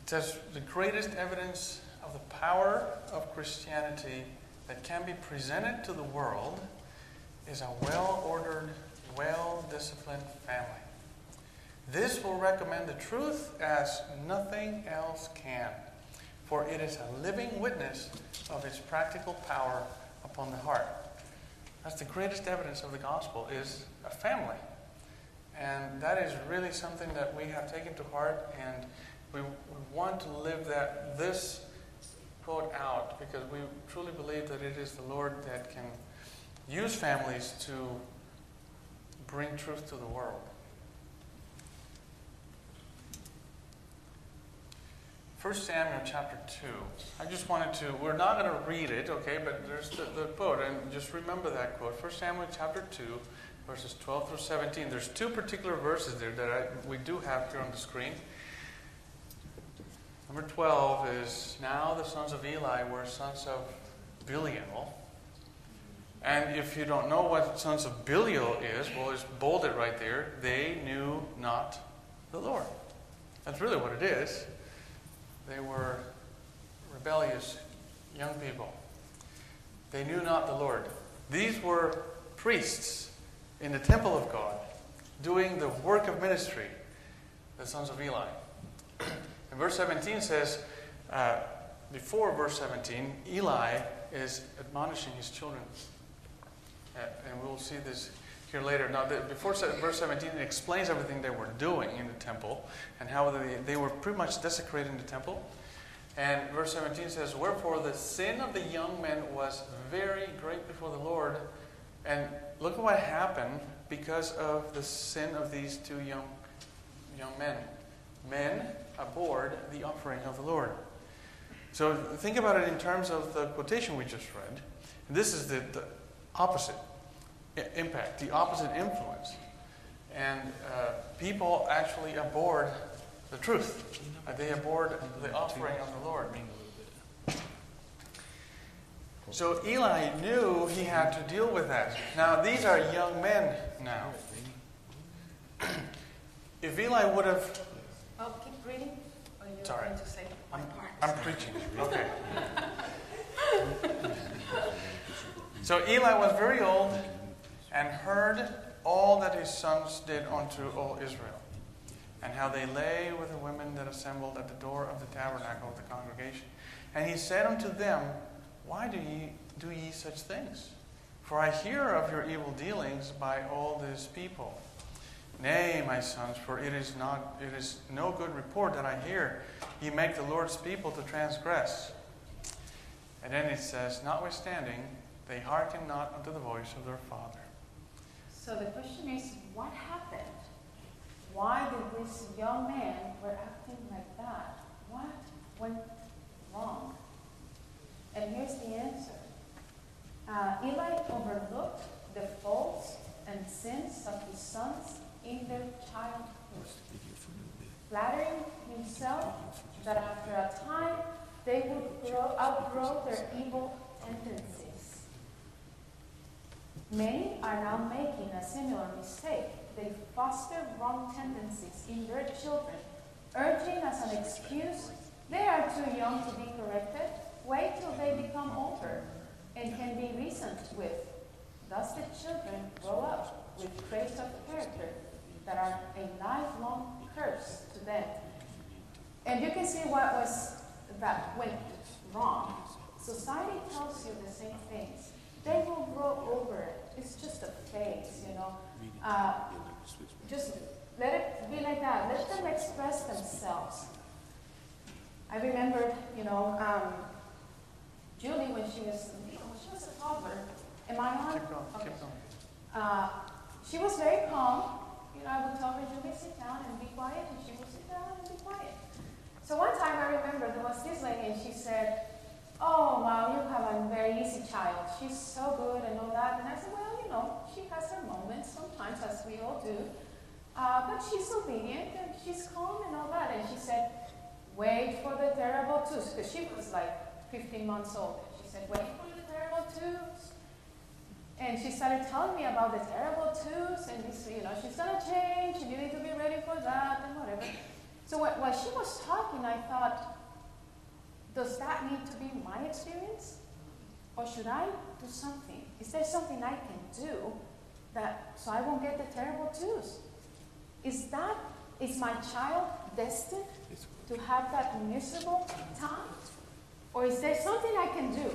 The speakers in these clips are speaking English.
It says the greatest evidence of the power of Christianity that can be presented to the world is a well-ordered, well-disciplined family. This will recommend the truth as nothing else can, for it is a living witness of its practical power upon the heart. That's the greatest evidence of the gospel, is a family. And that is really something that we have taken to heart, and we want to live this quote out, because we truly believe that it is the Lord that can use families to bring truth to the world. 1 Samuel chapter 2. I just wanted to, we're not going to read it, okay, but there's the quote, and just remember that quote. 1 Samuel chapter 2, verses 12 through 17. There's two particular verses there that we do have here on the screen. Number 12 is, now the sons of Eli were sons of Belial. And if you don't know what sons of Belial is, well, it's bolded right there. They knew not the Lord. That's really what it is. They were rebellious young people. They knew not the Lord. These were priests in the temple of God, doing the work of ministry, the sons of Eli. And verse 17 says, before verse 17, Eli is admonishing his children. And we'll see this here later. Now, before verse 17, it explains everything they were doing in the temple and how they were pretty much desecrating the temple. And verse 17 says, wherefore the sin of the young men was very great before the Lord. And look at what happened because of the sin of these two young men. Men abhorred the offering of the Lord. So think about it in terms of the quotation we just read. This is the opposite impact, the opposite influence. And people actually abhorred the truth. They abhorred the offering of the Lord. So Eli knew he had to deal with that. Now, these are young men now. If Eli would have... Oh, keep reading? Or you're Sorry. going to say my part? I'm preaching. Okay. So Eli was very old and heard all that his sons did unto all Israel, and how they lay with the women that assembled at the door of the tabernacle of the congregation. And he said unto them, why do ye such things? For I hear of your evil dealings by all this people. Nay, my sons, for it is no good report that I hear. Ye make the Lord's people to transgress. And then it says, notwithstanding, they hearken not unto the voice of their father. So the question is, what happened? Why did these young men were acting like that? What went wrong? And here's the answer. Eli overlooked the faults and sins of his sons in their childhood, flattering himself that after a time they would outgrow their evil tendencies. Many are now making a similar mistake. They foster wrong tendencies in their children, urging as an excuse, they are too young to be corrected. Wait till they become older and can be reasoned with. Thus the children grow up with traits of character that are a lifelong curse to them. And you can see that went wrong. Society tells you the same things. They will grow over it. It's just a phase, just let it be like that. Let them express themselves. I remember, Julie, when she was a toddler. Am I on? Keep going. Okay. Keep going. She was very calm. I would tell her, Julie, sit down and be quiet, and she would sit down and be quiet. So one time I remember there was this lady, and she said, oh, wow, you have a very easy child. She's so good and all that. And I said, well, she has her moments sometimes, as we all do. But she's obedient, and she's calm and all that. And she said, wait for the terrible twos, because she was like 15 months old. She said, wait for the terrible twos. And she started telling me about the terrible twos, and this, she's going to change, and you need to be ready for that, and whatever. So while she was talking, I thought, does that need to be my experience? Or should I do something? Is there something I can do so I won't get the terrible twos? Is my child destined to have that miserable time? Or is there something I can do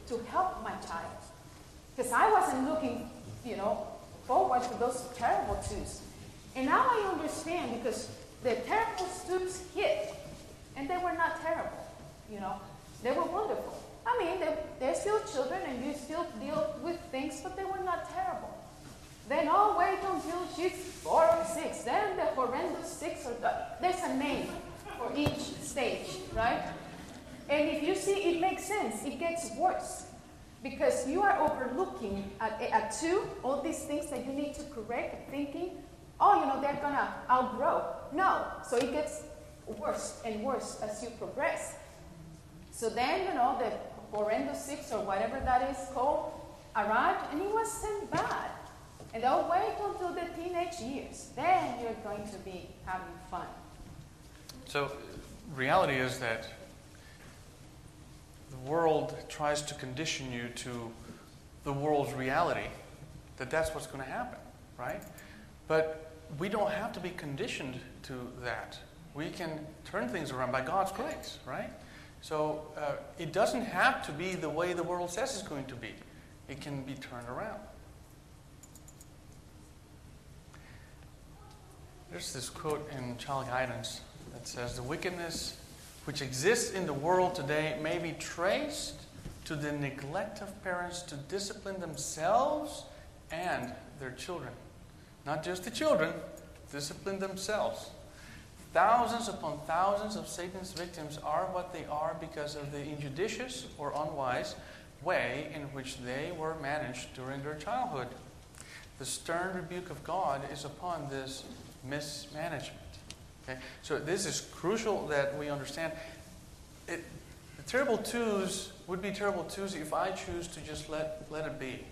to help my child? Because I wasn't looking, forward to those terrible twos. And now I understand, because the terrible twos hit, and they were not terrible, They were wonderful. I mean, they're still children, and you still deal with things, but they were not terrible. Then, wait until she's 4 or 6. Then the horrendous 6 there's a name for each stage, right? And if you see, it makes sense. It gets worse. Because you are overlooking at 2 all these things that you need to correct, thinking, they're going to outgrow. No. So it gets worse and worse as you progress. So then, the horrendous 6 or whatever that is called arrived, and it wasn't bad. And don't wait until the teenage years. Then you're going to be having fun. So, reality is that the world tries to condition you to the world's reality, that's what's going to happen, right? But we don't have to be conditioned to that. We can turn things around by God's grace, right? So it doesn't have to be the way the world says it's going to be. It can be turned around. There's this quote in Child Guidance that says, "The wickedness which exists in the world today may be traced to the neglect of parents to discipline themselves and their children." Not just the children, discipline themselves. Thousands upon thousands of Satan's victims are what they are because of the injudicious or unwise way in which they were managed during their childhood. The stern rebuke of God is upon this mismanagement. Okay? So this is crucial that we understand. The terrible twos would be terrible twos if I choose to just let it be.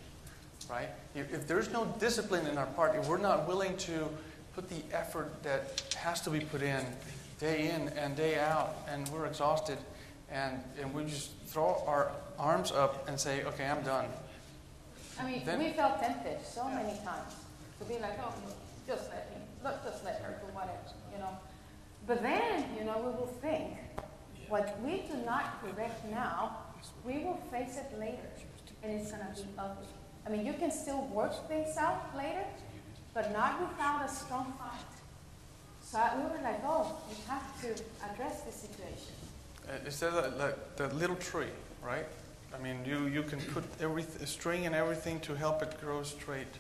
Right? If there's no discipline in our part, if we're not willing to put the effort that has to be put in and day out, and we're exhausted, and we just throw our arms up and say, okay, I'm done. I mean, we felt tempted so many times to be like, just let her do whatever, But then, we will think, what we do not correct now, we will face it later, and it's going to be ugly. I mean, you can still work things out later, but not without a strong fight. So we were like, we have to address this situation. It's like the little tree, right? I mean, you can put a string and everything to help it grow straight.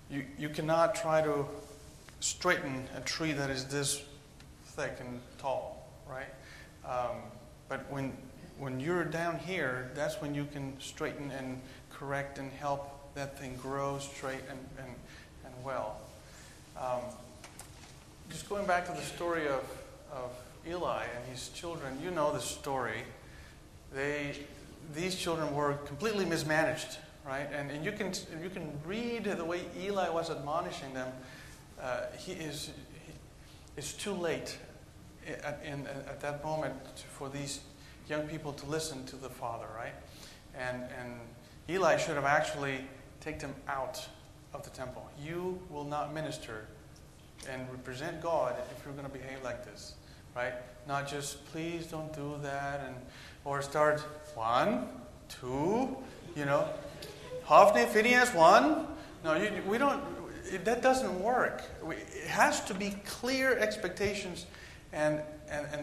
You cannot try to straighten a tree that is this thick and tall, right? But when you're down here, that's when you can straighten and correct and help that thing grow straight and well. Just going back to the story of Eli and his children, you know the story. These children were completely mismanaged, right? And you can read the way Eli was admonishing them. It's too late at that moment for these young people to listen to the father, right? And Eli should have actually taken them out of the temple. You will not minister and represent God if you're going to behave like this, right? Not just, please don't do that, or start 1, 2, Hophni, Phinehas, 1. No, we don't. That doesn't work. It has to be clear expectations, and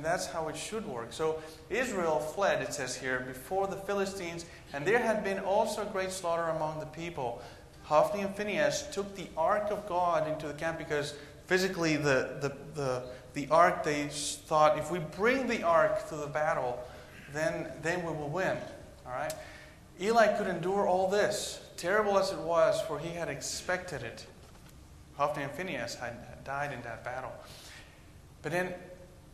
that's how it should work. So Israel fled, it says here, before the Philistines, and there had been also great slaughter among the people. Hophni and Phinehas took the ark of God into the camp because physically the ark, they thought, if we bring the ark to the battle, then we will win. All right. Eli could endure all this, terrible as it was, for he had expected it. Hophni and Phinehas had died in that battle. But then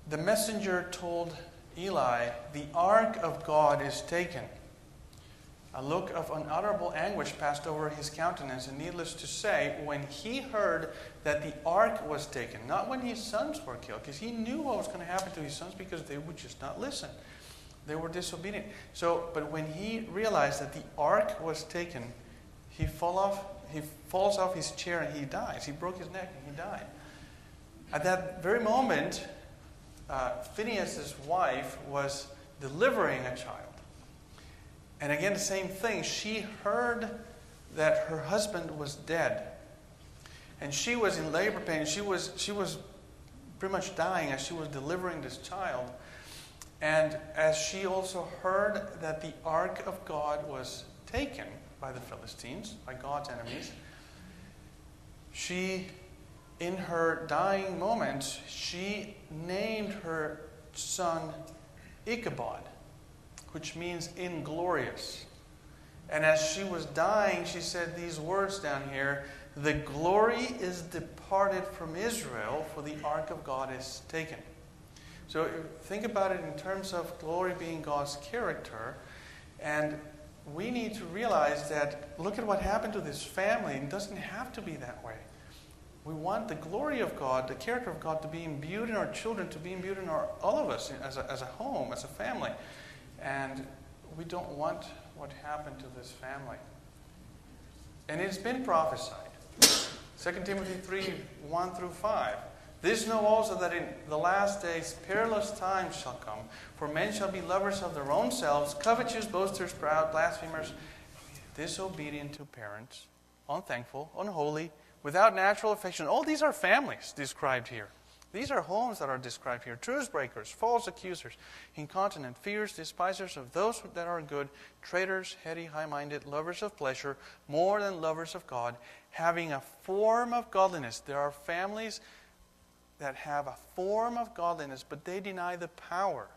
the messenger told Eli, the ark of God is taken. A look of unutterable anguish passed over his countenance, and needless to say, when he heard that the ark was taken, not when his sons were killed, because he knew what was going to happen to his sons because they would just not listen. They were disobedient. But when he realized that the ark was taken, he falls off his chair and he dies. He broke his neck and he died. At that very moment, Phinehas' wife was delivering a child. And again, the same thing. She heard that her husband was dead. And she was in labor pain. She was pretty much dying as she was delivering this child. And as she also heard that the ark of God was taken by the Philistines, by God's enemies, she, in her dying moments, she named her son Ichabod, which means inglorious. And as she was dying, she said these words down here, "The glory is departed from Israel, for the ark of God is taken." So think about it in terms of glory being God's character. And we need to realize that, look at what happened to this family. It doesn't have to be that way. We want the glory of God, the character of God, to be imbued in our children, to be imbued in all of us as a home, as a family. And we don't want what happened to this family. And it's been prophesied. 2 Timothy 3, 1 through 5. This know also that in the last days perilous times shall come, for men shall be lovers of their own selves, covetous, boasters, proud, blasphemers, disobedient to parents, unthankful, unholy, without natural affection. All these are families described here. These are homes that are described here. Truce breakers, false accusers, incontinent, fierce, despisers of those that are good, traitors, heady, high-minded, lovers of pleasure, more than lovers of God, having a form of godliness. There are families that have a form of godliness, but they deny the power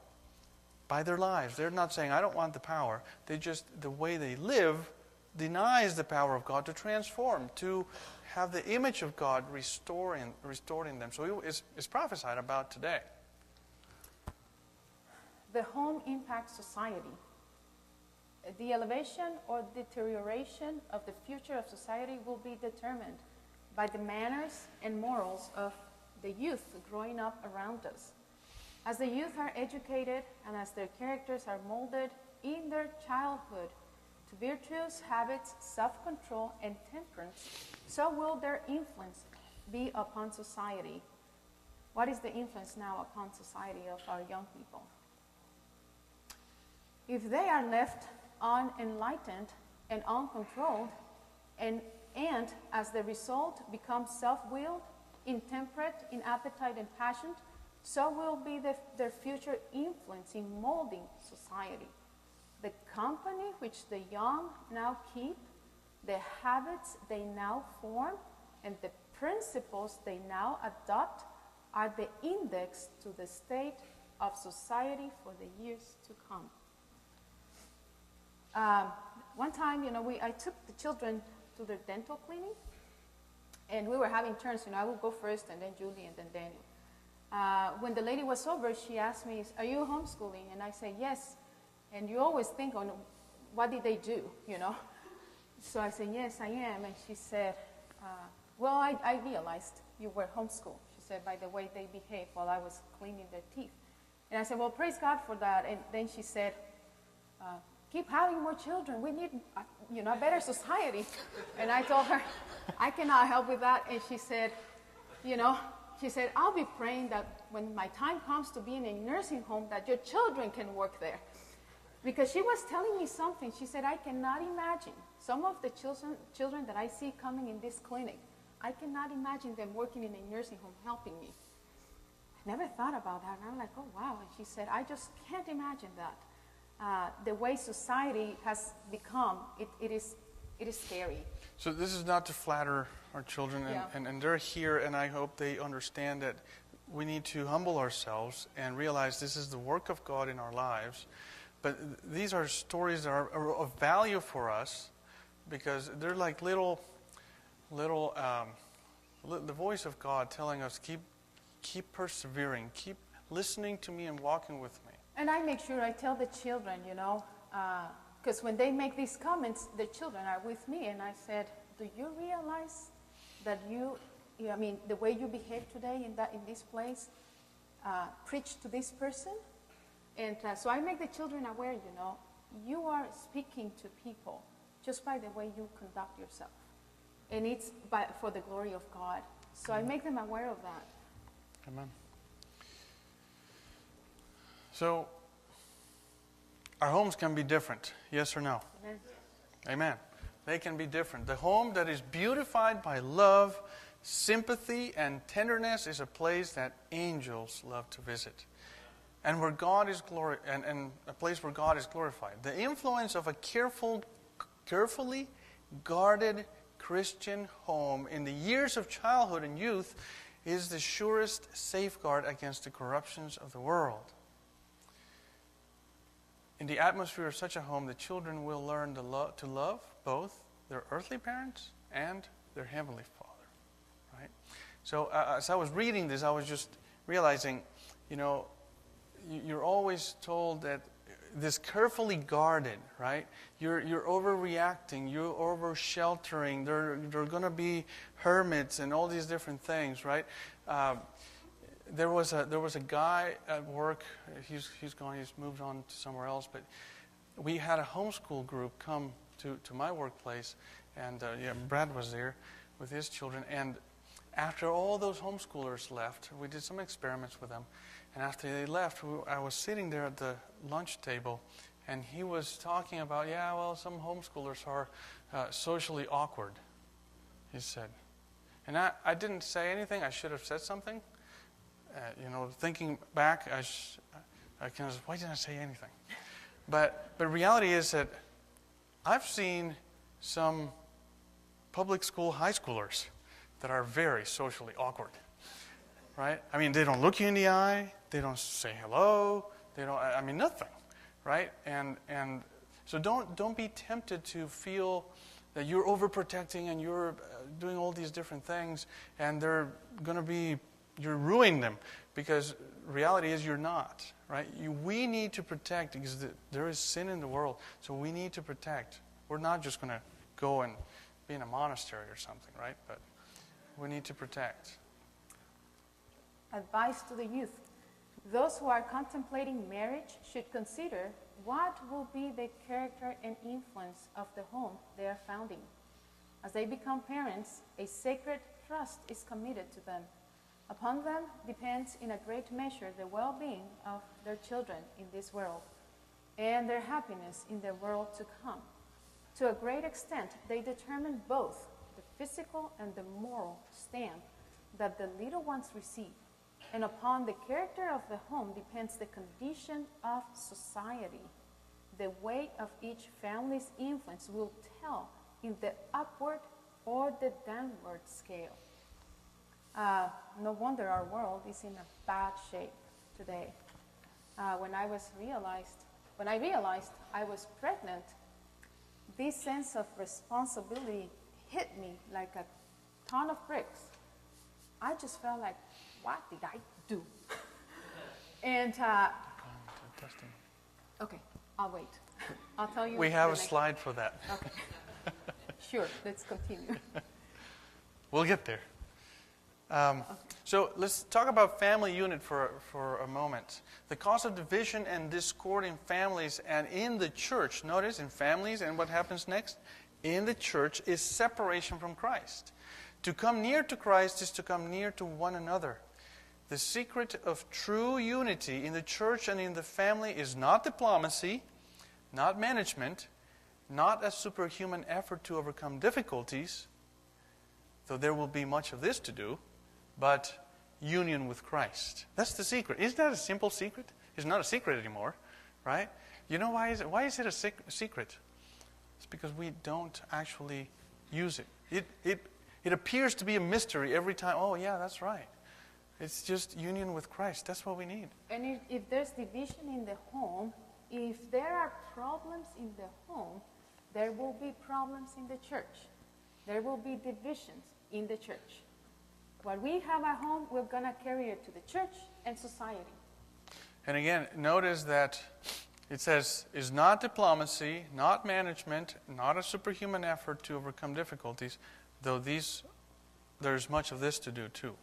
by their lives. They're not saying, I don't want the power. The way they live denies the power of God to transform, to have the image of God restored in them. So it's prophesied about today. The home impacts society. The elevation or deterioration of the future of society will be determined by the manners and morals of the youth growing up around us. As the youth are educated and as their characters are molded in their childhood to virtues, habits, self-control, and temperance, so will their influence be upon society. What is the influence now upon society of our young people? If they are left unenlightened and uncontrolled, and as the result become self-willed, intemperate in appetite and passion, so will be their future influence in molding society. The company which the young now keep, the habits they now form, and the principles they now adopt are the index to the state of society for the years to come. One time, I took the children to their dental clinic, and we were having turns. I would go first, and then Julie, and then Daniel. When the lady was over, she asked me, "Are you homeschooling?" And I said, "Yes." And you always think on what did they do, So I said, "Yes, I am." And she said, "Well, I realized you were homeschooled." She said, "By the way they behaved while I was cleaning their teeth." And I said, "Well, praise God for that." And then she said, "Keep having more children. We need, a better society." And I told her, "I cannot help with that." And she said, "I'll be praying that when my time comes to be in a nursing home, that your children can work there." Because she was telling me something. She said, "I cannot imagine some of the children that I see coming in this clinic. I cannot imagine them working in a nursing home helping me." I never thought about that. And I'm like, "Oh, wow." And she said, "I just can't imagine that." The way society has become, it is scary. So this is not to flatter our children, and they're here, and I hope they understand that we need to humble ourselves and realize this is the work of God in our lives. But these are stories that are of value for us because they're like little, the voice of God telling us, keep persevering, keep listening to me and walking with me. And I make sure I tell the children, because when they make these comments, the children are with me, and I said, do you realize that the way you behave today in this place, preach to this person? And so I make the children aware, you are speaking to people just by the way you conduct yourself. And it's for the glory of God. So I make them aware of that. Amen. So, our homes can be different, yes or no? Amen. Amen. They can be different. The home that is beautified by love, sympathy, and tenderness is a place that angels love to visit. And where God is and a place where God is glorified. The influence of a carefully guarded Christian home in the years of childhood and youth is the surest safeguard against the corruptions of the world. In the atmosphere of such a home, the children will learn to love both their earthly parents and their heavenly Father. Right? So as I was reading this, I was just realizing, you're always told that this carefully guarded, right? You're overreacting, you're over sheltering. There are going to be hermits and all these different things, right? There was a guy at work. He's gone. He's moved on to somewhere else. But we had a homeschool group come to my workplace, and Brad was there with his children. And after all those homeschoolers left, we did some experiments with them. And after they left, I was sitting there at the lunch table, and he was talking about, some homeschoolers are socially awkward, he said. And I didn't say anything. I should have said something. Thinking back, I kind of, why didn't I say anything? But reality is that I've seen some public school high schoolers that are very socially awkward. Right? I mean, they don't look you in the eye. They don't say hello. They don't. Nothing. Right? And so don't be tempted to feel that you're overprotecting and you're doing all these different things, and you're ruining them, because reality is you're not. Right? We need to protect, because there is sin in the world. So we need to protect. We're not just going to go and be in a monastery or something, right? But we need to protect. Advice to the youth. Those who are contemplating marriage should consider what will be the character and influence of the home they are founding. As they become parents, a sacred trust is committed to them. Upon them depends in a great measure the well-being of their children in this world and their happiness in the world to come. To a great extent, they determine both the physical and the moral stamp that the little ones receive. And upon the character of the home depends the condition of society. The weight of each family's influence will tell in the upward or the downward scale. No wonder our world is in a bad shape today. When I realized I was pregnant, this sense of responsibility hit me like a ton of bricks. I just felt like, what did I do? And okay, I'll wait. I'll tell you. We have a slide for that. Okay. Sure, let's continue. We'll get there. Okay. So let's talk about family unit for a moment. The cause of division and discord in families and in the church, notice in families, and what happens next? In the church is separation from Christ. To come near to Christ is to come near to one another. The secret of true unity in the church and in the family is not diplomacy, not management, not a superhuman effort to overcome difficulties, though there will be much of this to do, but union with Christ. That's the secret. Isn't that a simple secret? It's not a secret anymore, right? You know why is it? Why is it a secret? It's because we don't actually use it. It appears to be a mystery every time. Oh, yeah, that's right. It's just union with Christ. That's what we need. And if there's division in the home, if there are problems in the home, there will be problems in the church. There will be divisions in the church. What we have at home, we're going to carry it to the church and society. And again, notice that It says, is not diplomacy, not management, not a superhuman effort to overcome difficulties, though there's much of this to do too.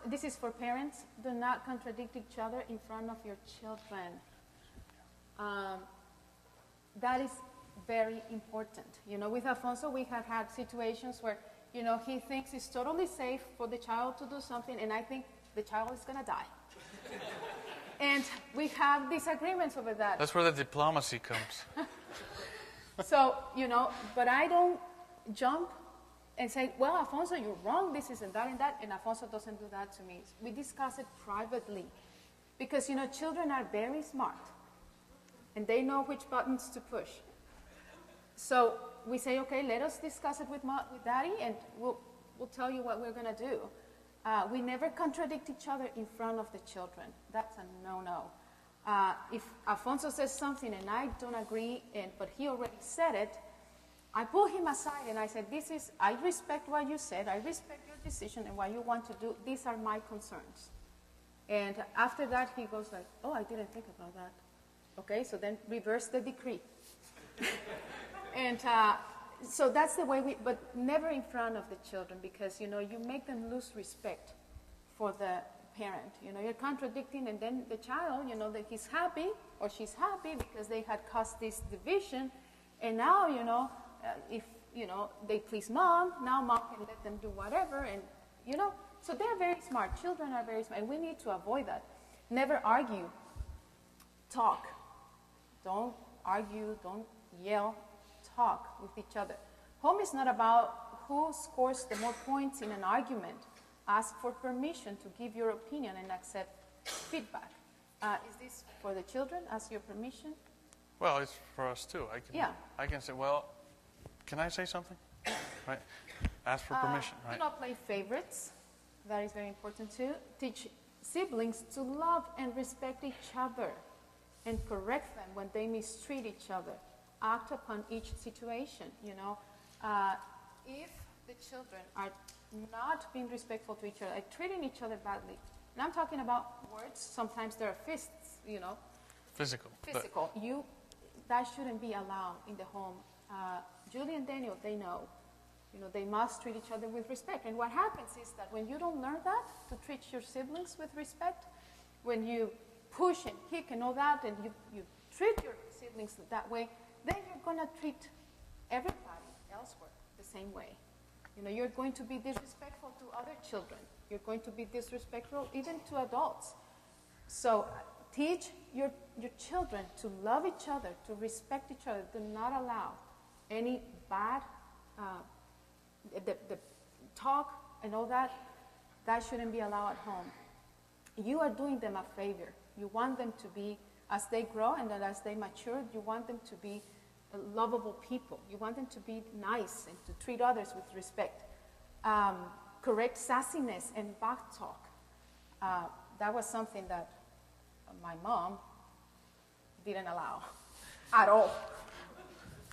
This is for parents, do not contradict each other in front of your children. That is very important. With Alfonso, we have had situations where, he thinks it's totally safe for the child to do something, and I think the child is going to die. And we have disagreements over that. That's where the diplomacy comes. So, but I don't jump and say, well, Alfonso, you're wrong, this isn't that and that, and Alfonso doesn't do that to me. We discuss it privately. Because, children are very smart, and they know which buttons to push. So we say, okay, let us discuss it with Daddy, and we'll tell you what we're going to do. We never contradict each other in front of the children. That's a no-no. If Alfonso says something and I don't agree, but he already said it, I pull him aside and I said, I respect what you said, I respect your decision and what you want to do. These are my concerns. And after that, he goes like, oh, I didn't think about that. Okay, so then reverse the decree. And so that's the way but never in front of the children, because, you make them lose respect for the parent. You're contradicting, and then the child, that he's happy or she's happy because they had caused this division, and now, if, they please mom, now mom can let them do whatever, and, so they're very smart. Children are very smart, and we need to avoid that. Never argue. Talk. Don't argue, don't yell. Talk with each other. Home is not about who scores the more points in an argument. Ask for permission to give your opinion and accept feedback. Is this for the children? Ask your permission? Well, it's for us too. I can say, well, can I say something? Right? Ask for permission, right? Do not play favorites. That is very important too. Teach siblings to love and respect each other and correct them when they mistreat each other. Act upon each situation, If the children are not being respectful to each other, treating each other badly, and I'm talking about words, sometimes there are fists, Physical. That shouldn't be allowed in the home. Julie and Daniel, they know. They must treat each other with respect. And what happens is that when you don't learn that, to treat your siblings with respect, when you push and kick and all that, and you treat your siblings that way, then you're going to treat everybody elsewhere the same way. You're going to be disrespectful to other children. You're going to be disrespectful even to adults. So teach your children to love each other, to respect each other. Do not allow any bad the talk and all that. That shouldn't be allowed at home. You are doing them a favor. You want them to be, as they grow and as they mature, you want them to be lovable people. You want them to be nice and to treat others with respect. Correct sassiness and back talk. That was something that my mom didn't allow at all.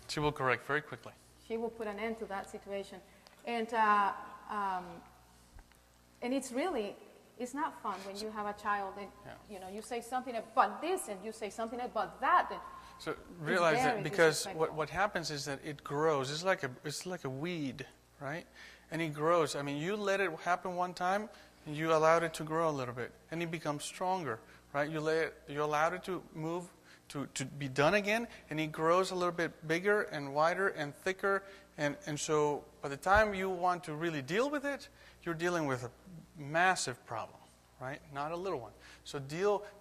She will correct very quickly. She will put an end to that situation. And it's not fun when you have a child and you say something about this and you say something about that. And so realize that, because what happens is that it grows. It's like a weed, right? And it grows. I mean, you let it happen one time, and you allowed it to grow a little bit, and it becomes stronger, right? You allowed it to move, to be done again, and it grows a little bit bigger and wider and thicker. And so by the time you want to really deal with it, you're dealing with a massive problem, right? Not a little one. So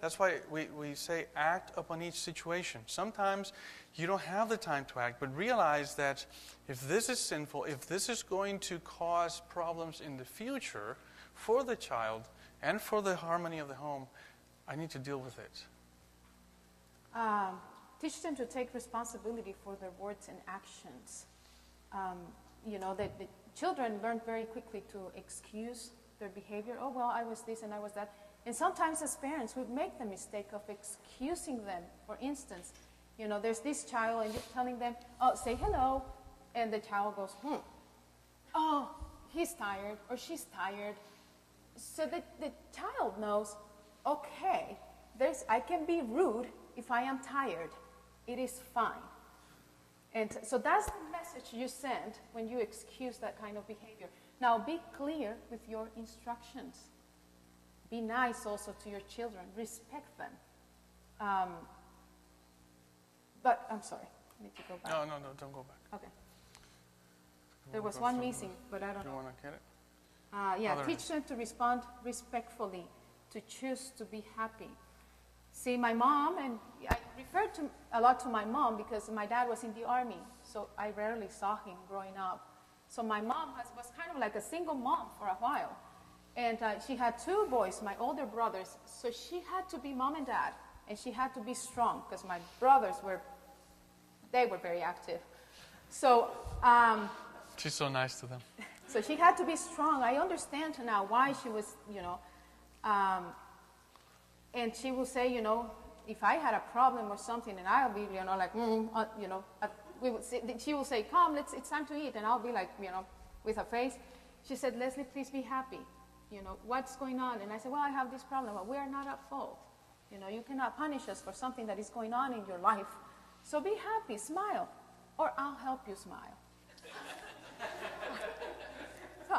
that's why we say act upon each situation. Sometimes you don't have the time to act, but realize that if this is sinful, if this is going to cause problems in the future for the child and for the harmony of the home, I need to deal with it. Teach them to take responsibility for their words and actions. The children learn very quickly to excuse their behavior. Oh, well, I was this and I was that. And sometimes as parents, we make the mistake of excusing them. For instance, there's this child and you're telling them, oh, say hello. And the child goes, oh, he's tired or she's tired. so the child knows, okay, I can be rude if I am tired. It is fine. And so that's the message you send when you excuse that kind of behavior. Now be clear with your instructions. Be nice also to your children. Respect them. But I'm sorry, I need to go back. No, don't go back. Okay. There was one missing, but I don't You know. want to get it? Teach them to respond respectfully, to choose to be happy. See, my mom, and I referred a lot to my mom because my dad was in the army, so I rarely saw him growing up. So my mom was kind of like a single mom for a while. And she had 2 boys, my older brothers, so she had to be mom and dad, and she had to be strong because my brothers were very active. So, She's so nice to them. so she had to be strong. I understand now why she was, and she will say, if I had a problem or something, and I'll be, like, she will say, come, it's time to eat, and I'll be like, with a face. She said, Leslie, please be happy. What's going on? And I said, well, I have this problem, but we are not at fault. You cannot punish us for something that is going on in your life. So be happy, smile, or I'll help you smile. So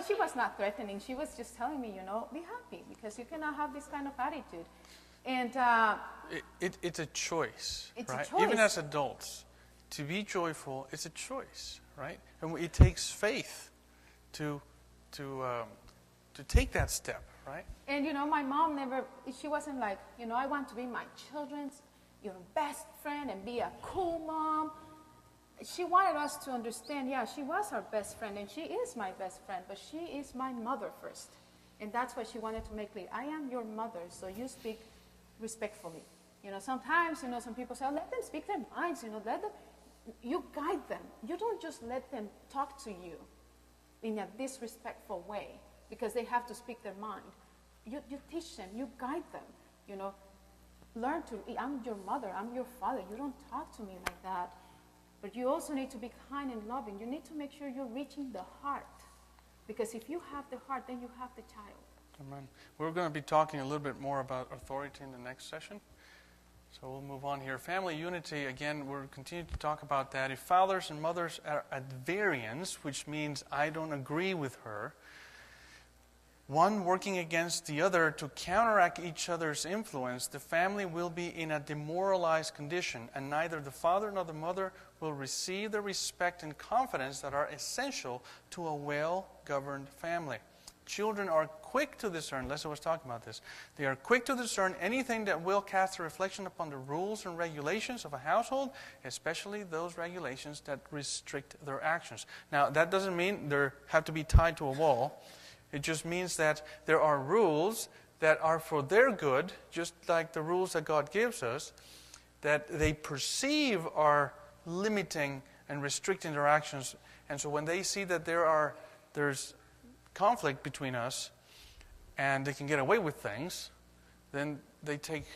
she was not threatening. She was just telling me, be happy because you cannot have this kind of attitude. And it's a choice, it's right? a choice. Even as adults, to be joyful, it's a choice, right? And it takes faith to take that step, right? And my mom she wasn't like, I want to be my children's, best friend and be a cool mom. She wanted us to understand, she was our best friend, and she is my best friend, but she is my mother first. And that's what she wanted to make clear. I am your mother, so you speak respectfully. Sometimes, some people say, let them speak their minds, you guide them. You don't just let them talk to you in a disrespectful way because they have to speak their mind. You teach them, you guide them, Learn to, I'm your mother, I'm your father. You don't talk to me like that. But you also need to be kind and loving. You need to make sure you're reaching the heart. Because if you have the heart, then you have the child. Amen. We're going to be talking a little bit more about authority in the next session. So we'll move on here. Family unity, again, we'll continue to talk about that. If fathers and mothers are at variance, which means I don't agree with her, one working against the other to counteract each other's influence, the family will be in a demoralized condition, and neither the father nor the mother will receive the respect and confidence that are essential to a well-governed family. Children are quick to discern, Leslie was talking about this, they are quick to discern anything that will cast a reflection upon the rules and regulations of a household, especially those regulations that restrict their actions. Now, that doesn't mean they have to be tied to a wall. It just means that there are rules that are for their good, just like the rules that God gives us, that they perceive are limiting and restricting their actions. And so when they see that there's conflict between us and they can get away with things, then they take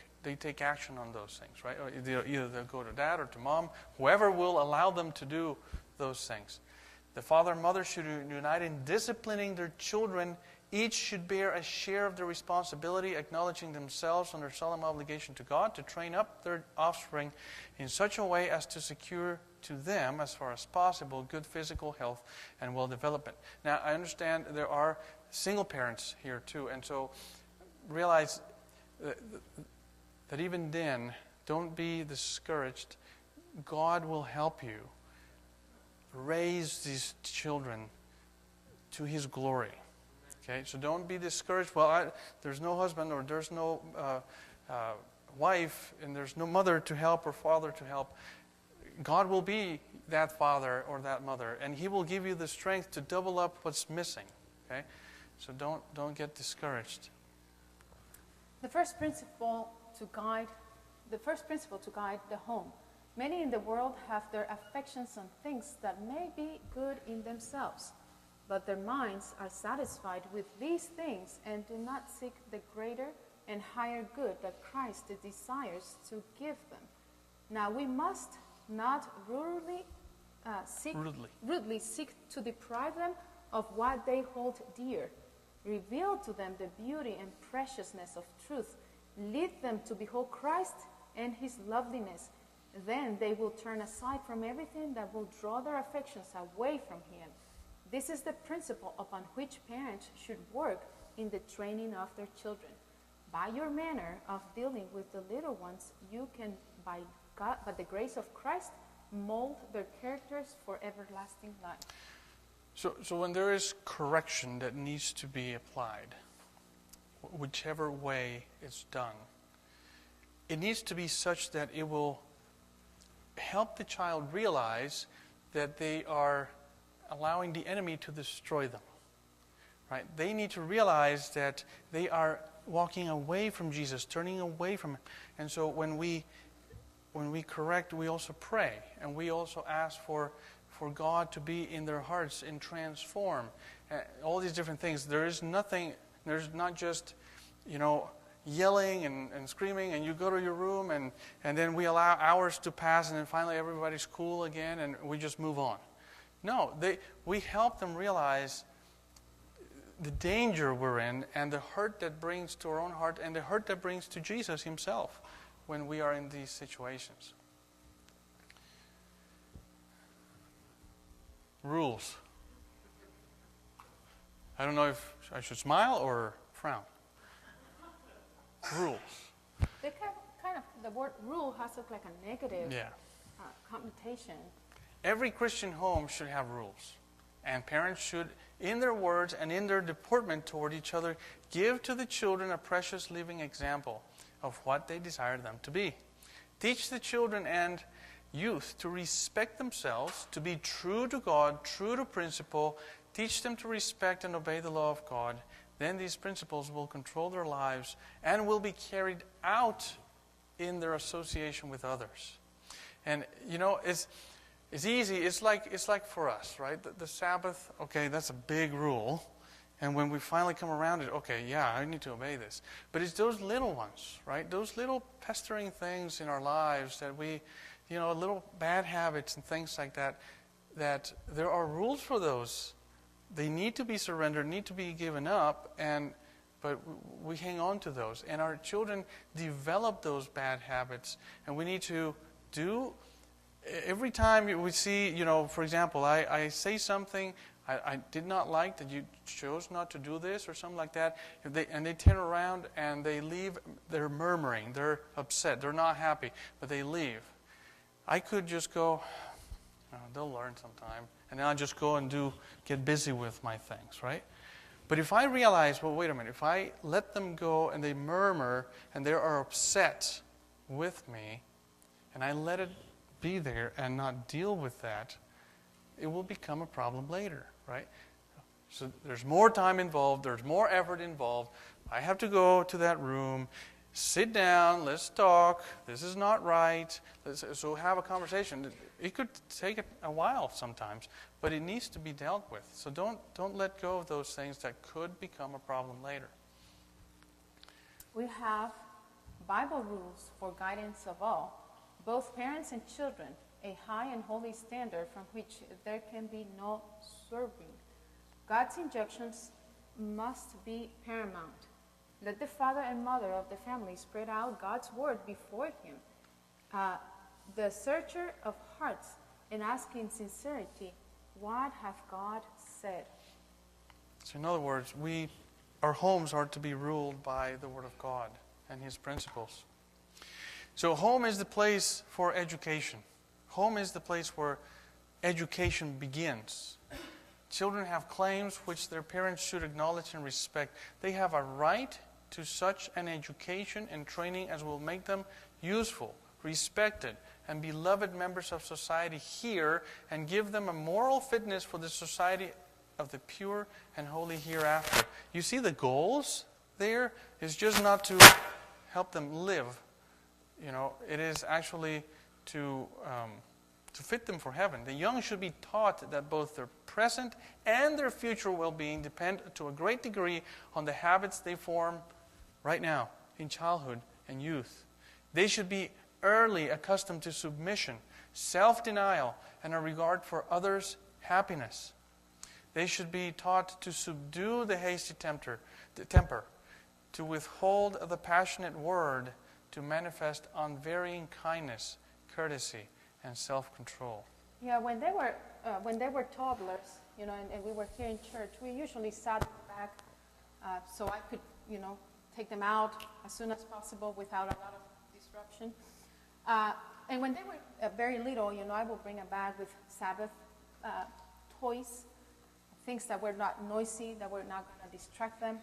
action on those things, right? Either they'll go to dad or to mom, whoever will allow them to do those things. The father and mother should unite in disciplining their children. Each should bear a share of the responsibility, acknowledging themselves under solemn obligation to God to train up their offspring in such a way as to secure to them, as far as possible, good physical health and well-development. Now, I understand there are single parents here too, and so realize that even then, don't be discouraged. God will help you raise these children to His glory. Okay, so don't be discouraged. Well, there's no husband or there's no wife and there's no mother to help or father to help. God will be that father or that mother, and He will give you the strength to double up what's missing. Okay, so don't get discouraged. The first principle to guide the home. Many in the world have their affections on things that may be good in themselves, but their minds are satisfied with these things and do not seek the greater and higher good that Christ desires to give them. Now we must not rudely seek to deprive them of what they hold dear, Reveal to them the beauty and preciousness of truth. Lead them to behold Christ and his loveliness. Then they will turn aside from everything that will draw their affections away from him. This is the principle upon which parents should work in the training of their children. By your manner of dealing with the little ones, you can, by the grace of Christ, mold their characters for everlasting life. So when there is correction that needs to be applied, whichever way it's done, it needs to be such that it will help the child realize that they are allowing the enemy to destroy them. Right? They need to realize that they are walking away from Jesus, turning away from him. And so when we correct, we also pray, and we also ask for God to be in their hearts and transform. All these different things. There's not just, yelling and screaming, and you go to your room, and then we allow hours to pass, and then finally everybody's cool again, and we just move on. No, we help them realize the danger we're in, and the hurt that brings to our own heart, and the hurt that brings to Jesus himself when we are in these situations. Rules. I don't know if I should smile or frown. Rules. The word rule has like a negative connotation. Every Christian home should have rules. And parents should, in their words and in their deportment toward each other, give to the children a precious living example of what they desire them to be. Teach the children and youth to respect themselves, to be true to God, true to principle. Teach them to respect and obey the law of God. Then these principles will control their lives and will be carried out in their association with others. And it's easy. It's like for us, right? The Sabbath, okay, that's a big rule. And when we finally come around it, okay, yeah, I need to obey this. But it's those little ones, right? Those little pestering things in our lives that we, little bad habits and things like that, that there are rules for those. They need to be surrendered, need to be given up, but we hang on to those. And our children develop those bad habits, and we need to do. Every time we see, for example, I say something I did not like, that you chose not to do this or something like that, and they turn around and they leave, they're murmuring, they're upset, they're not happy, but they leave. I could just go, they'll learn sometime, and then I'll just go and get busy with my things, right? But if I realize, well, wait a minute, if I let them go and they murmur and they are upset with me, and I let it be there and not deal with that, it will become a problem later, right? So there's more time involved, there's more effort involved. I have to go to that room, sit down, let's talk, this is not right, so have a conversation. It could take a while sometimes, but it needs to be dealt with. So don't let go of those things that could become a problem later. We have Bible rules for guidance of all, both parents and children, a high and holy standard from which there can be no swerving. God's injunctions must be paramount. Let the father and mother of the family spread out God's word before him, the searcher of hearts, and ask in sincerity, what hath God said? So in other words, our homes are to be ruled by the Word of God and His principles. So home is the place for education. Home is the place where education begins. Children have claims which their parents should acknowledge and respect. They have a right to such an education and training as will make them useful, respected, and beloved members of society here, and give them a moral fitness for the society of the pure and holy hereafter. You see the goals there is just not to help them live. It is actually to fit them for heaven. The young should be taught that both their present and their future well-being depend to a great degree on the habits they form right now in childhood and youth. They should be early accustomed to submission, self-denial, and a regard for others' happiness. They should be taught to subdue the hasty temper, to withhold the passionate word, to manifest unvarying kindness, courtesy, and self-control. Yeah, when they were toddlers, and we were here in church, we usually sat back so I could, take them out as soon as possible without a lot of disruption. And when they were very little, I would bring a bag with Sabbath toys, things that were not noisy, that were not going to distract them.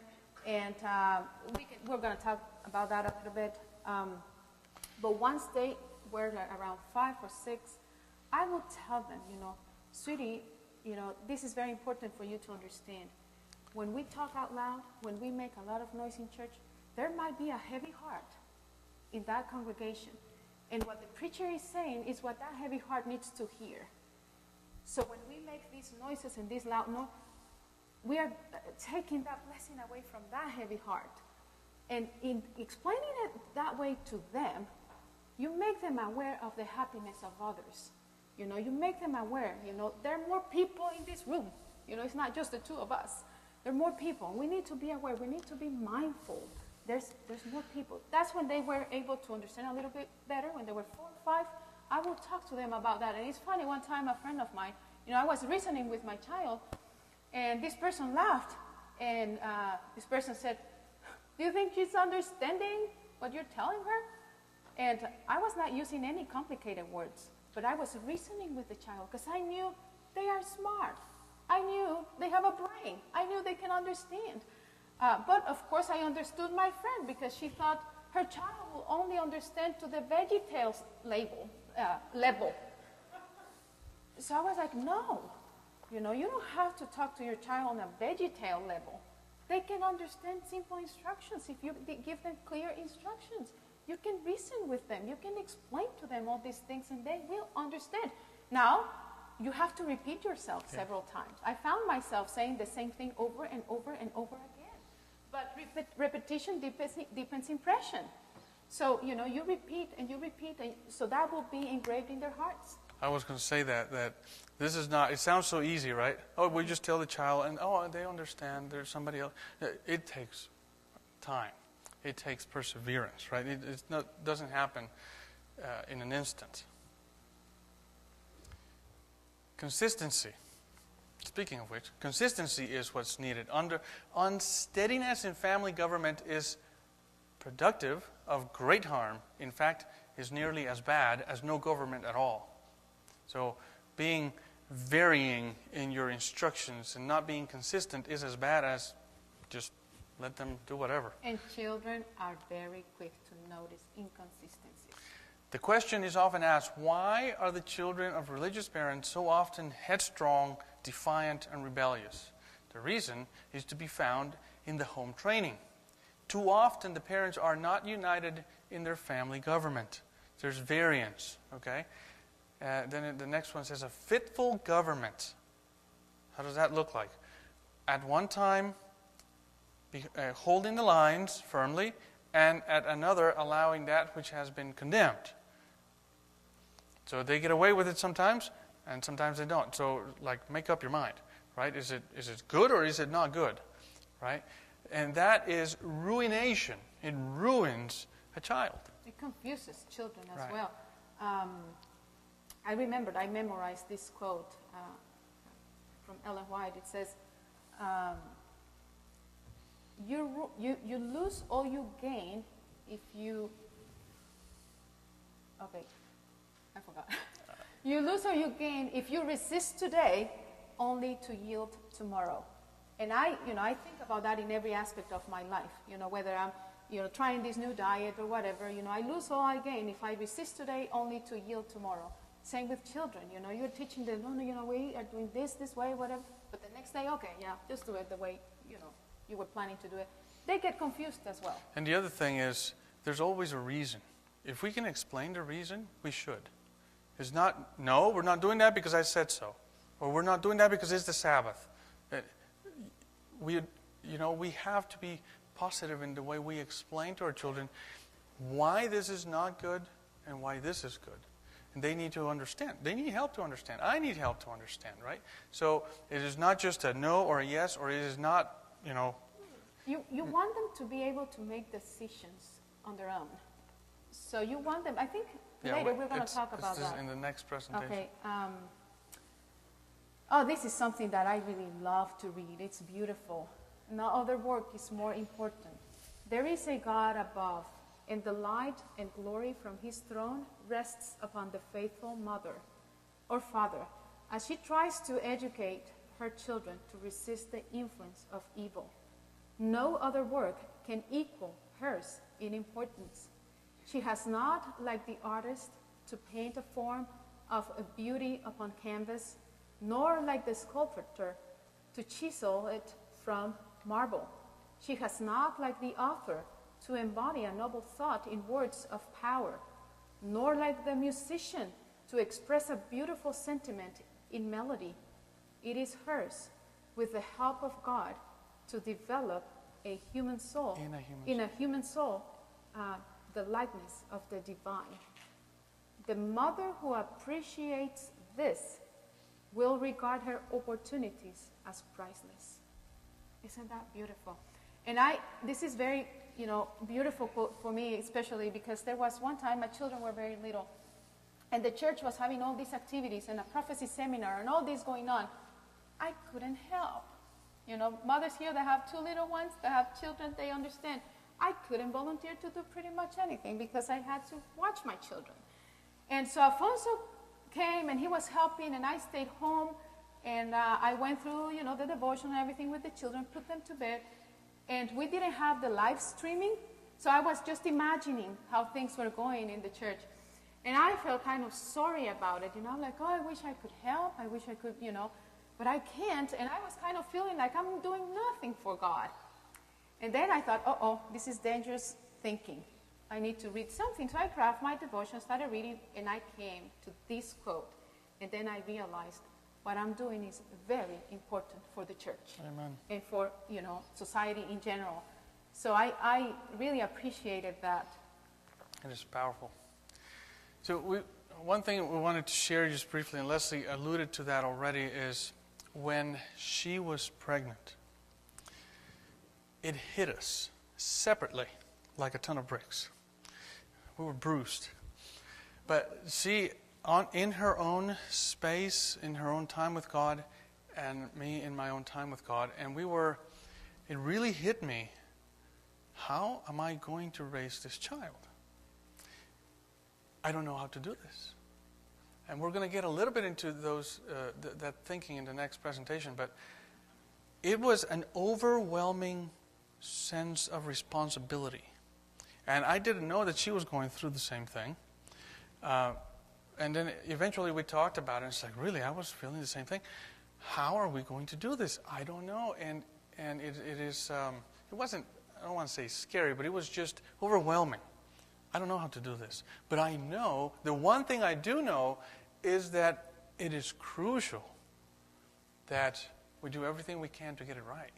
And we're going to talk about that a little bit. But once they were like around 5 or 6, I would tell them, sweetie, this is very important for you to understand. When we talk out loud, when we make a lot of noise in church, there might be a heavy heart in that congregation. And what the preacher is saying is what that heavy heart needs to hear. So when we make these noises and this loud noise, we are taking that blessing away from that heavy heart. And in explaining it that way to them, you make them aware of the happiness of others. You make them aware, there are more people in this room. It's not just the two of us. There are more people. We need to be aware. We need to be mindful. There's more people. That's when they were able to understand a little bit better. When they were 4 or 5, I would talk to them about that. And it's funny, one time a friend of mine, I was reasoning with my child, and this person laughed. And this person said, do you think she's understanding what you're telling her? And I was not using any complicated words, but I was reasoning with the child because I knew they are smart. I knew they have a brain. I knew they can understand. But of course I understood my friend because she thought her child will only understand to the VeggieTales level. So I was like, no. You don't have to talk to your child on a VeggieTale level. They can understand simple instructions if you give them clear instructions. You can reason with them. You can explain to them all these things, and they will understand. Now, you have to repeat yourself several times. I found myself saying the same thing over and over and over again. But repetition deepens impression. So, you repeat, and so that will be engraved in their hearts. I was going to say that this is not, it sounds so easy, right? Oh, we just tell the child, and they understand, there's somebody else. It takes time. It takes perseverance, right? It doesn't happen in an instant. Consistency. Speaking of which, consistency is what's needed. Unsteadiness in family government is productive of great harm. In fact, is nearly as bad as no government at all. So being varying in your instructions and not being consistent is as bad as just let them do whatever. And children are very quick to notice inconsistencies. The question is often asked, why are the children of religious parents so often headstrong, defiant, and rebellious? The reason is to be found in the home training. Too often the parents are not united in their family government. There's variance, okay? Then the next one says a fitful government. How does that look like? At one time, holding the lines firmly, and at another, allowing that which has been condemned. So they get away with it sometimes, and sometimes they don't. So, make up your mind, right? Is it good or is it not good, right? And that is ruination. It ruins a child. It confuses children as well. I memorized this quote from Ellen White. It says, you lose or you gain if you... Okay, I forgot. You lose or you gain if you resist today only to yield tomorrow. And I think about that in every aspect of my life. Whether I'm trying this new diet or whatever, I lose or I gain if I resist today only to yield tomorrow. Same with children, you're teaching them, we are doing this way, whatever. But the next day, okay, yeah, just do it the way, you were planning to do it. They get confused as well. And the other thing is, there's always a reason. If we can explain the reason, we should. It's not, no, we're not doing that because I said so. Or we're not doing that because it's the Sabbath. We have to be positive in the way we explain to our children why this is not good and why this is good. And they need to understand. They need help to understand. I need help to understand, right? So it is not just a no or a yes, or it is not, You want them to be able to make decisions on their own. So you want them, I think later we're going to talk about that. In the next presentation. Okay. This is something that I really love to read. It's beautiful. No other work is more important. There is a God above, and the light and glory from his throne rests upon the faithful mother or father as she tries to educate her children to resist the influence of evil. No other work can equal hers in importance. She has not, like the artist, to paint a form of a beauty upon canvas, nor like the sculptor to chisel it from marble. She has not, like the author, to embody a noble thought in words of power, nor like the musician to express a beautiful sentiment in melody. It is hers, with the help of God, to develop a human soul, in a human soul, the likeness of the divine. The mother who appreciates this will regard her opportunities as priceless. Isn't that beautiful? And this is very, beautiful for me, especially because there was one time my children were very little, and the church was having all these activities and a prophecy seminar and all this going on. I couldn't help. Mothers here that have 2 little ones, that have children, they understand. I couldn't volunteer to do pretty much anything because I had to watch my children. And so Alfonso came and he was helping, and I stayed home, and I went through, the devotion and everything with the children, put them to bed, and we didn't have the live streaming, so I was just imagining how things were going in the church. And I felt kind of sorry about it, like, oh, I wish I could help, I wish I could, but I can't, and I was kind of feeling like I'm doing nothing for God. And then I thought, this is dangerous thinking. I need to read something. So I grabbed my devotion, started reading, and I came to this quote. And then I realized what I'm doing is very important for the church. Amen. And for, society in general. So I really appreciated that. It is powerful. So one thing we wanted to share just briefly, and Leslie alluded to that already, is when she was pregnant, it hit us separately like a ton of bricks. We were bruised. But she, in her own space, in her own time with God, and me in my own time with God, and it really hit me, how am I going to raise this child? I don't know how to do this. And we're going to get a little bit into that thinking in the next presentation, but it was an overwhelming sense of responsibility. And I didn't know that she was going through the same thing. And then eventually we talked about it, and it's like, really, I was feeling the same thing. How are we going to do this? I don't know. And it wasn't, I don't want to say scary, but it was just overwhelming. I don't know how to do this. But I know, the one thing I do know is that it is crucial that we do everything we can to get it right.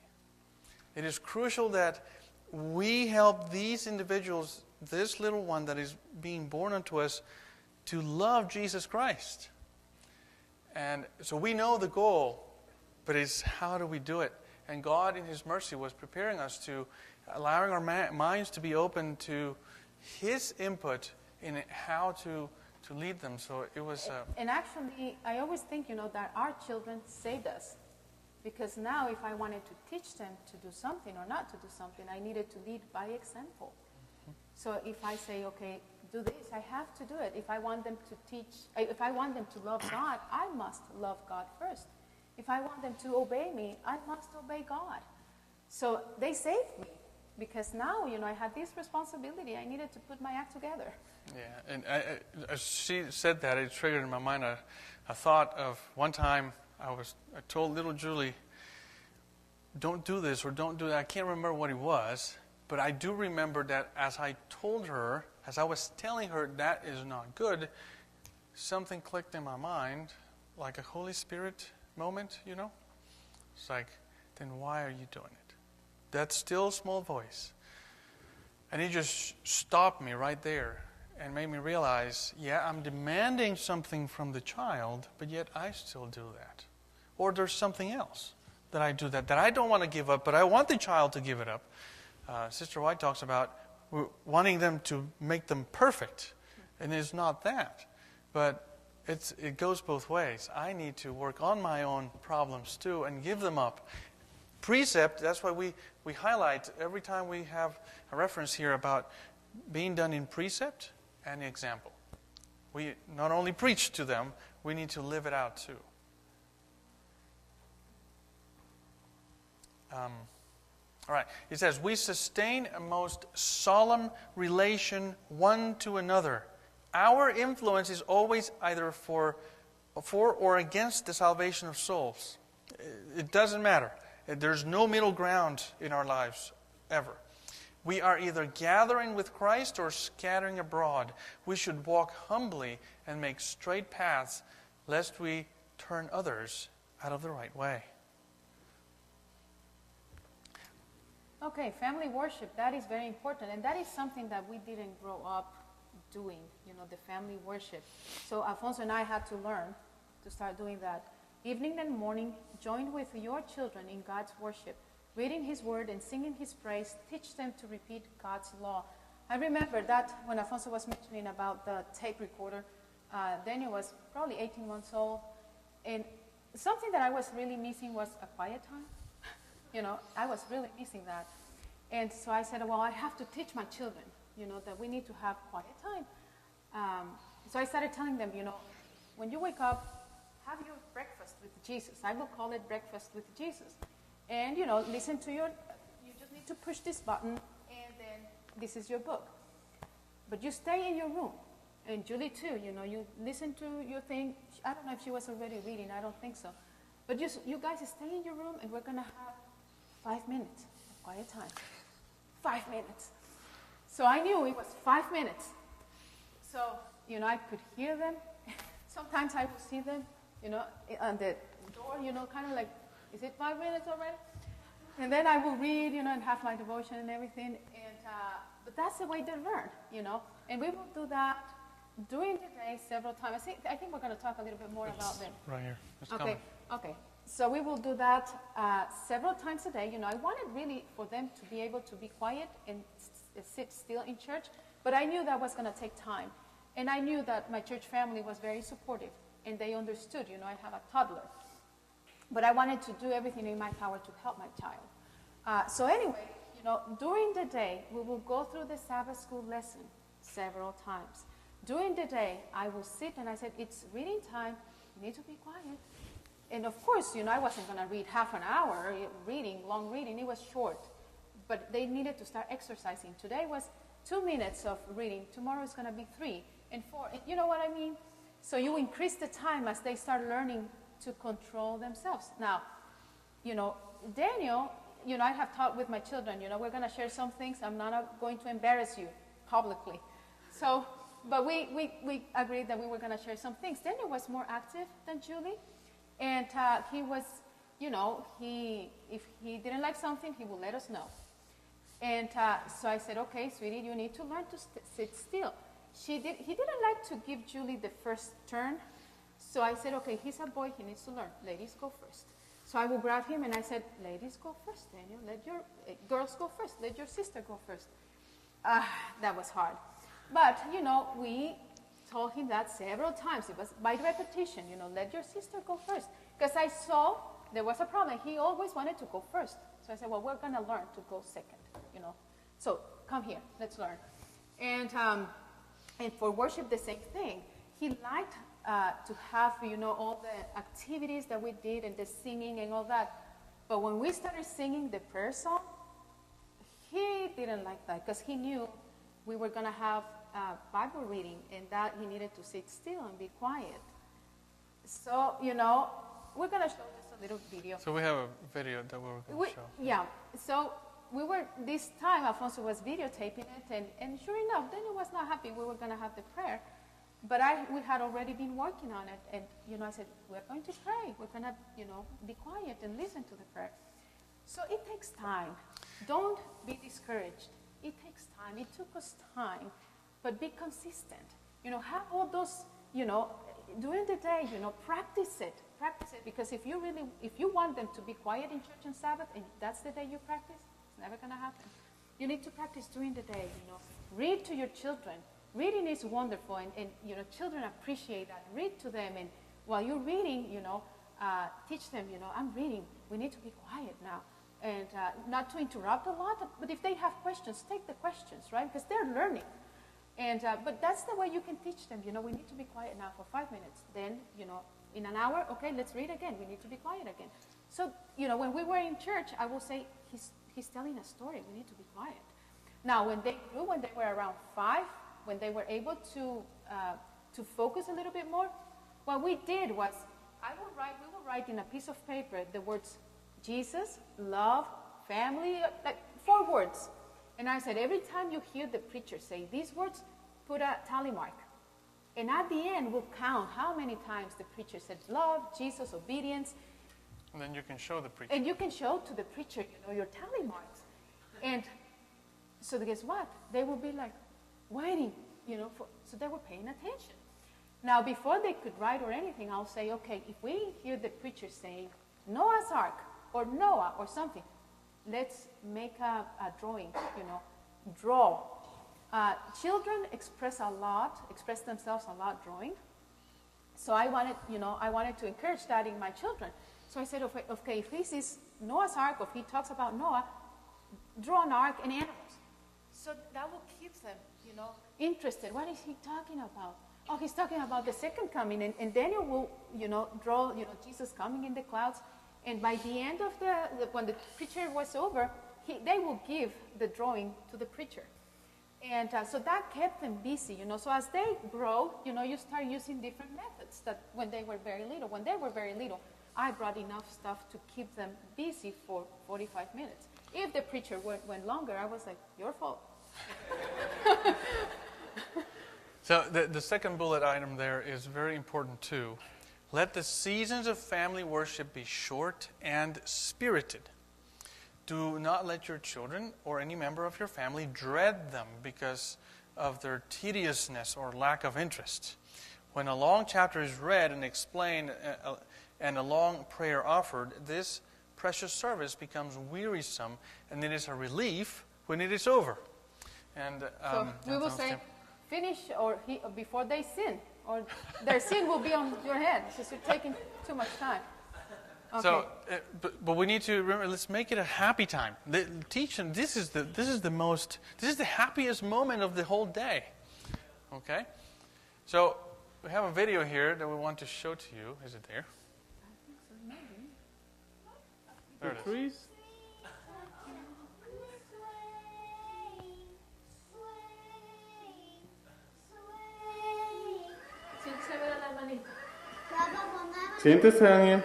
It is crucial that we help these individuals, this little one that is being born unto us, to love Jesus Christ. And so we know the goal, but it's how do we do it? And God in His mercy was preparing us to, allowing our minds to be open to His input in how to lead them. So it was... And actually, I always think, that our children saved us. Because now if I wanted to teach them to do something or not to do something, I needed to lead by example. Mm-hmm. So if I say, okay, do this, I have to do it. If I want them to love God, I must love God first. If I want them to obey me, I must obey God. So they saved me. Because now, I had this responsibility. I needed to put my act together. Yeah, and as she said that, it triggered in my mind a thought of one time I told little Julie, don't do this or don't do that. I can't remember what it was, but I do remember that as I told her, as I was telling her that is not good, something clicked in my mind, like a Holy Spirit moment, It's like, then why are you doing it? That still small voice. And he just stopped me right there. and made me realize, yeah, I'm demanding something from the child, but yet I still do that. Or there's something else that I do that I don't want to give up, but I want the child to give it up. Sister White talks about wanting them to make them perfect, and it's not that. But it goes both ways. I need to work on my own problems too and give them up. Precept, that's why we highlight every time we have a reference here about being done in precept and example. We not only preach to them, we need to live it out too. All right. It says, we sustain a most solemn relation one to another. Our influence is always either for or against the salvation of souls. It doesn't matter. There's no middle ground in our lives, ever. We are either gathering with Christ or scattering abroad. We should walk humbly and make straight paths, lest we turn others out of the right way. Okay, family worship, that is very important. And that is something that we didn't grow up doing, the family worship. So Alfonso and I had to learn to start doing that. Evening and morning, join with your children in God's worship, reading His Word and singing His praise. Teach them to repeat God's law. I remember that when Alfonso was mentioning about the tape recorder, Daniel was probably 18 months old. And something that I was really missing was a quiet time. I was really missing that. And so I said, well, I have to teach my children, that we need to have quiet time. So I started telling them, when you wake up, have your breakfast with Jesus. I will call it breakfast with Jesus. And, listen to you just need to push this button, and then this is your book. But you stay in your room. And Julie, too, you listen to your thing. I don't know if she was already reading. I don't think so. But you guys stay in your room, and we're going to have 5 minutes of quiet time. 5 minutes. So I knew it was 5 minutes. So, I could hear them. Sometimes I would see them, on the door, kind of like, is it 5 minutes already? And then I will read, and have my devotion and everything. And but that's the way they learn, And we will do that during the day several times. I think we're going to talk a little bit more about them. Right here. It's okay. coming. Okay. So we will do that several times a day. I wanted really for them to be able to be quiet and sit still in church, but I knew that was going to take time. And I knew that my church family was very supportive, and they understood, I have a toddler. But I wanted to do everything in my power to help my child. So anyway, during the day, we will go through the Sabbath school lesson several times. During the day, I will sit and I said, it's reading time, you need to be quiet. And of course, I wasn't going to read half an hour long reading. It was short. But they needed to start exercising. Today was 2 minutes of reading. Tomorrow is going to be 3 and 4. You know what I mean? So you increase the time as they start learning to control themselves. Now, Daniel, I have taught with my children, we're going to share some things. I'm not going to embarrass you publicly. So, but we agreed that we were going to share some things. Daniel was more active than Julie. And he was, if he didn't like something, he would let us know. And so I said, okay, sweetie, you need to learn to sit still. He didn't like to give Julie the first turn. So I said, okay, he's a boy, he needs to learn. Ladies, go first. So I would grab him and I said, ladies, go first, Daniel. Let your girls go first. Let your sister go first. That was hard. But, we told him that several times. It was by repetition, let your sister go first. Because I saw there was a problem. He always wanted to go first. So I said, well, we're going to learn to go second, So come here, let's learn. And for worship, the same thing. He liked to have, all the activities that we did and the singing and all that. But when we started singing the prayer song, he didn't like that because he knew we were going to have Bible reading and that he needed to sit still and be quiet. So, we're going to show just a little video. So we have a video that we're going to show. Yeah. So this time Alfonso was videotaping it, and sure enough, Daniel was not happy we were going to have the prayer. But we had already been working on it, and I said, we're going to pray. We're going to, be quiet and listen to the prayer. So it takes time. Don't be discouraged. It takes time. It took us time but be consistent. Have all those, during the day, practice it, because if you want them to be quiet in church on Sabbath, and that's the day you practice, it's never going to happen. You need to practice during the day, Read to your children. Reading is wonderful, and children appreciate that. Read to them, and while you're reading, teach them, I'm reading. We need to be quiet now. And not to interrupt a lot, but if they have questions, take the questions, right? Because they're learning. And but that's the way you can teach them. We need to be quiet now for 5 minutes. Then, in an hour, okay, let's read again. We need to be quiet again. So, when we were in church, I will say, he's telling a story. We need to be quiet. Now, when they were around 5, when they were able to focus a little bit more, what we did was, we will write in a piece of paper the words Jesus, love, family, like 4 words. And I said, every time you hear the preacher say these words, put a tally mark. And at the end, we'll count how many times the preacher said love, Jesus, obedience. And then you can show the preacher. And you can show to the preacher, your tally marks. And so guess what? They will be like waiting, so they were paying attention. Now, before they could write or anything, I'll say, okay, if we hear the preacher saying Noah's Ark or Noah or something, let's make a drawing, draw. Children express themselves a lot drawing. So I wanted to encourage that in my children. So I said, okay, if this is Noah's Ark, or if he talks about Noah, draw an ark and animals. So that will keep them, interested. What is he talking about? Oh, he's talking about the second coming. And Daniel will, draw, Jesus coming in the clouds. And by the end of when the preacher was over, they will give the drawing to the preacher. And so that kept them busy, So as they grow, you start using different methods that when they were very little. When they were very little, I brought enough stuff to keep them busy for 45 minutes. If the preacher went longer, I was like, your fault. So the second bullet item there is very important too. Let the seasons of family worship be short and spirited. Do not let your children or any member of your family dread them because of their tediousness or lack of interest. When a long chapter is read and explained and a long prayer offered, this precious service becomes wearisome, and it is a relief when it is over. And so we will say, finish before they sin, or their sin will be on your head because you're taking too much time. Okay. So, but we need to remember. Let's make it a happy time. Teach them. This is the happiest moment of the whole day. Okay. So we have a video here that we want to show to you. Is it there? I think so, maybe. There it is. Siéntese, Daniel.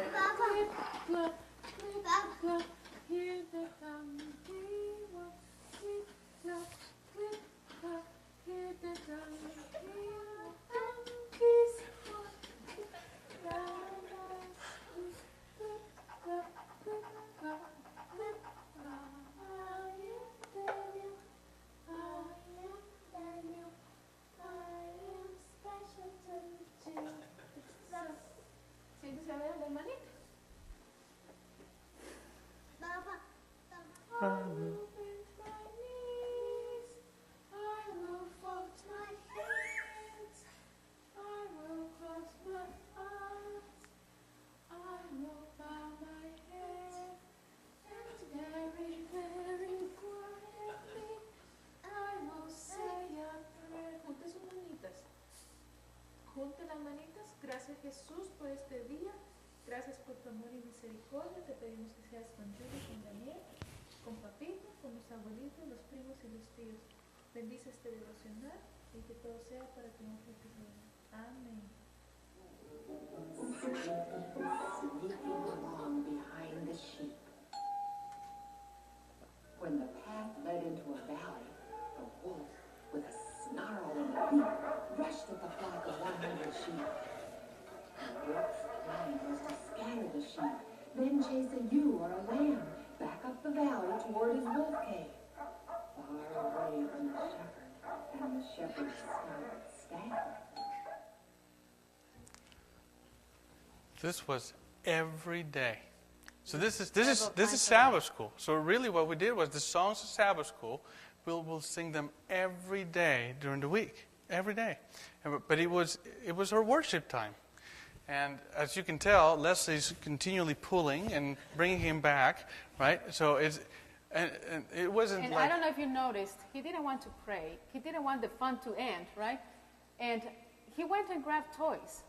Junte las manitas. Gracias, Jesús, por este día. Gracias por tu amor y misericordia. Te pedimos que seas con Judy, con Daniel, con Papito, con los abuelitos, los primos y los tíos. Bendice este devocional y que todo sea para tu honra y tu gloria. Amén. Sneaking along behind the sheep. When the path led into a valley, the wolf, with a snarl and a leap, rushed at the flock of 100 sheep. The wolf's plan was to scatter the sheep, then chase a ewe or a lamb back up the valley toward his wolf cave, far away from the shepherd. and the shepherd stopped staggering. This was every day. So this is Several Sabbath school. So really what we did was the songs of Sabbath school, we'll sing them every day during the week. Every day. But it was our worship time. And as you can tell, Leslie's continually pulling and bringing him back, right? So it wasn't And like... I don't know if you noticed, he didn't want to pray. He didn't want the fun to end, right? And he went and grabbed toys.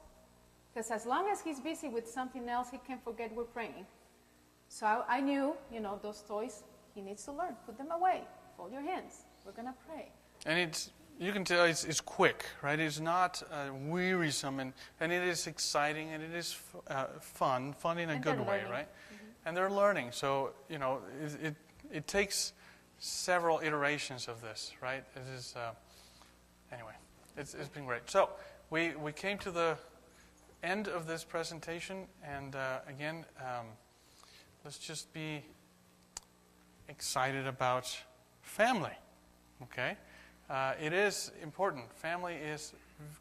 Because as long as he's busy with something else, he can forget we're praying. So I knew, those toys, he needs to learn. Put them away. Fold your hands. We're going to pray. And you can tell it's quick, right? It's not wearisome, and it is exciting, and it is fun in a And good they're way, learning. right? And they're learning. So, it takes several iterations of this, right? It is, anyway, it's been great. So, we came to the end of this presentation, and again, let's just be excited about family, okay? It is important. Family is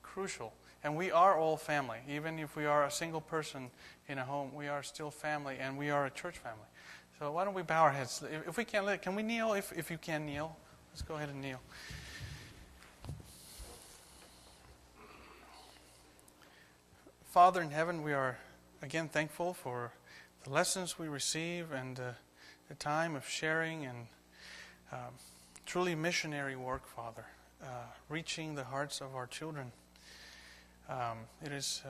crucial. And we are all family. Even if we are a single person in a home, we are still family, and we are a church family. So why don't we bow our heads? If we can we kneel? If you can kneel, let's go ahead and kneel. Father in heaven, we are again thankful for the lessons we receive and the time of sharing and truly missionary work, Father, reaching the hearts of our children. It is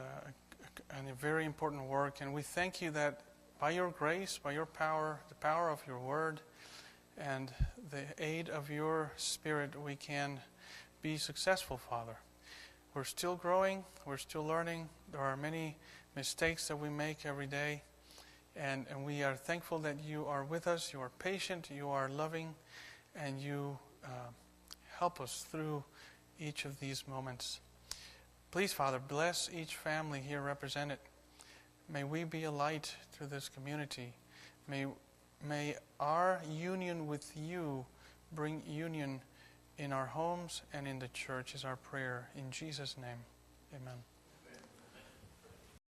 a very important work, and we thank you that by your grace, by your power, the power of your word, and the aid of your Spirit, we can be successful, Father. We're still growing, we're still learning. There are many mistakes that we make every day, and we are thankful that you are with us, you are patient, you are loving, and you help us through each of these moments. Please, Father, bless each family here represented. May we be a light to this community. May our union with you bring union in our homes and in the church is our prayer. In Jesus' name, amen.